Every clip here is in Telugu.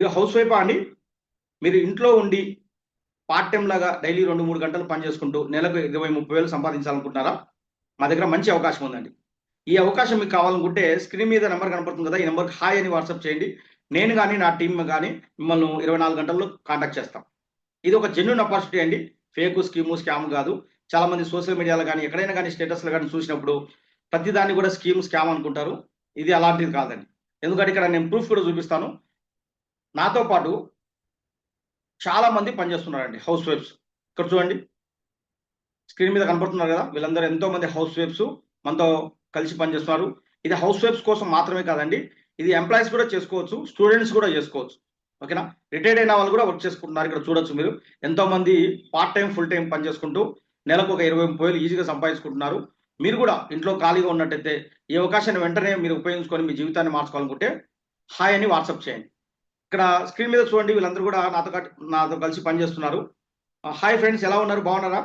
మీరు హౌస్ వైఫా అండి? మీరు ఇంట్లో ఉండి పార్ట్ టైమ్ లాగా డైలీ 2, 3 గంటలు పని చేసుకుంటూ నెలకు 20, 30 వేలు సంపాదించాలనుకుంటున్నారా? మా దగ్గర మంచి అవకాశం ఉందండి. ఈ అవకాశం మీకు కావాలనుకుంటే స్క్రీన్ మీద నంబర్ కనపడుతుంది కదా! ఈ నంబర్‌కి హాయ్ అని వాట్సాప్ చేయండి. నేను గాని, నా టీమ్ గాని మిమ్మల్ని 24 గంటల్లో కాంటాక్ట్ చేస్తాం. ఇది ఒక జెన్యూన్ ఆపర్చునిటీ అండి. ఫేకు, స్కామ్ గాదు. చాలామంది సోషల్ మీడియాలో గాని, ఎక్కడైనా గాని స్టేటస్‌లు గాని చూసినప్పుడు ప్రతి దాన్ని కూడా స్కామ్ అనుకుంటారు. ఇది అలాంటిది కాదండి. ఎందుకంటే ఇక్కడ నేను ప్రూఫ్ కూడా చూపిస్తాను. నాతో పాటు చాలా మంది పనిచేస్తున్నారండి హౌస్ వైఫ్స్. ఇక్కడ చూడండి. స్క్రీన్ మీద కనపడుతున్నారు గదా! వీళ్ళందరూ ఎంతో మంది హౌస్ వైఫ్స్ మనతో కలిసి పనిచేస్తున్నారు. ఇది హౌస్ వైఫ్స్ కోసం మాత్రమే కాదండి. ఇది ఎంప్లాయీస్ కూడా చేసుకోవచ్చు. స్టూడెంట్స్ కూడా చేసుకోవచ్చు. ఓకేనా? రిటైర్డ్ అయిన వాళ్ళు కూడా వర్క్ చేసుకుంటున్నారు. ఇక్కడ చూడొచ్చు మీరు. ఎంతోమంది పార్ట్ టైమ్, ఫుల్ టైమ్ పని చేసుకుంటూ నెలకు ఒక 20, 30 వేలు ఈజీగా సంపాదించుకుంటున్నారు. మీరు కూడా ఇంట్లో ఖాళీగా ఉన్నట్టయితే ఈ అవకాశాన్ని వెంటనే మీరు ఉపయోగించుకొని మీ జీవితాన్ని మార్చుకోవాలనుకుంటే హాయ్ అని వాట్సాప్ చేయండి. ఇక్కడ స్క్రీన్ మీద చూడండి వీళ్ళందరూ కూడా నాతో కలిసి పనిచేస్తున్నారు. హాయ్ ఫ్రెండ్స్ ఎలా ఉన్నారు? బాగున్నారా?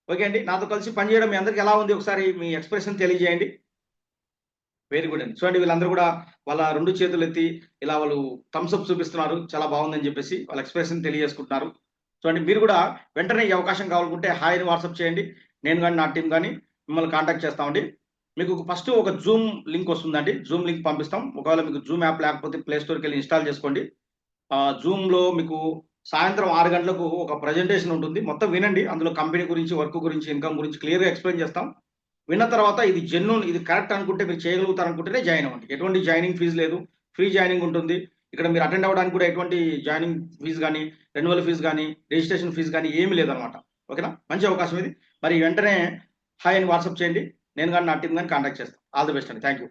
ఓకే అండి. నాతో కలిసి పనిచేయడం మీ అందరికి ఎలా ఉంది? ఒకసారి మీ ఎక్స్‌ప్రెషన్ తెలియజేయండి. వెరీ గుడ్ అండి. చూడండి వీళ్ళందరూ గూడా వాళ్ళ 2 చేతులెత్తి ఇలా వాళ్ళు థమ్స్ అప్ చూపిస్తున్నారు. చాలా బావుందని జెప్పేసి వాళ్ళ ఎక్స్‌ప్రెషన్ తెలియజేసుకుంటున్నారు. చూడండి మీరు గూడా వెంటనే ఈ అవకాశం కావాలనుకుంటే హాయ్ అని వాట్సాప్ చేయండి. నేను గాని, నా టీమ్ గాని మిమ్మల్ని కాంటాక్ట్ చేస్తామండి. మీకు ఫస్ట్ ఒక జూమ్ లింక్ వస్తుందండి. జూమ్ లింక్ పంపిస్తాం. ఒకవేళ మీకు జూమ్ యాప్ లేకపోతే ప్లే స్టోర్‌కెళ్ళి ఇన్‌స్టాల్ చేసుకోండి. జూమ్‌లో మీకు సాయంత్రం 6 గంటలకు ఒక ప్రెజెంటేషన్ ఉంటుంది. మొత్తం వినండి. అందులో కంపెనీ గురించి, వర్క్ గురించి, ఇన్‌కమ్ గురించి క్లియర్‌గా ఎక్స్‌ప్లెయిన్ చేస్తాం. విన్న తర్వాత ఇది జెన్యూన్, ఇది కరెక్ట్ అనుకుంటే మీరు చేయగలుగుతారనుకుంటేనే జాయిన్ అవ్వండి. ఎటువంటి జాయినింగ్ ఫీజ్ లేదు. ఫ్రీ జాయినింగ్ ఉంటుంది. ఇక్కడ మీరు అటెండ్ అవ్వడానికి కూడా ఎటువంటి జాయినింగ్ ఫీజ్ గాని, రెన్యువల్ ఫీజ్ గాని, రిజిస్ట్రేషన్ ఫీజ్ గాని ఏమీ లేదనమాట. ఓకేనా? మంచి అవకాశం ఇది. మరి వెంటనే హాయ్ అని వాట్సాప్ చేయండి. నేను గాని, నా టీమ్ గాని కాంటాక్ట్ చేస్తాం. ఆల్ ది బెస్ట్ అండి. Thank you.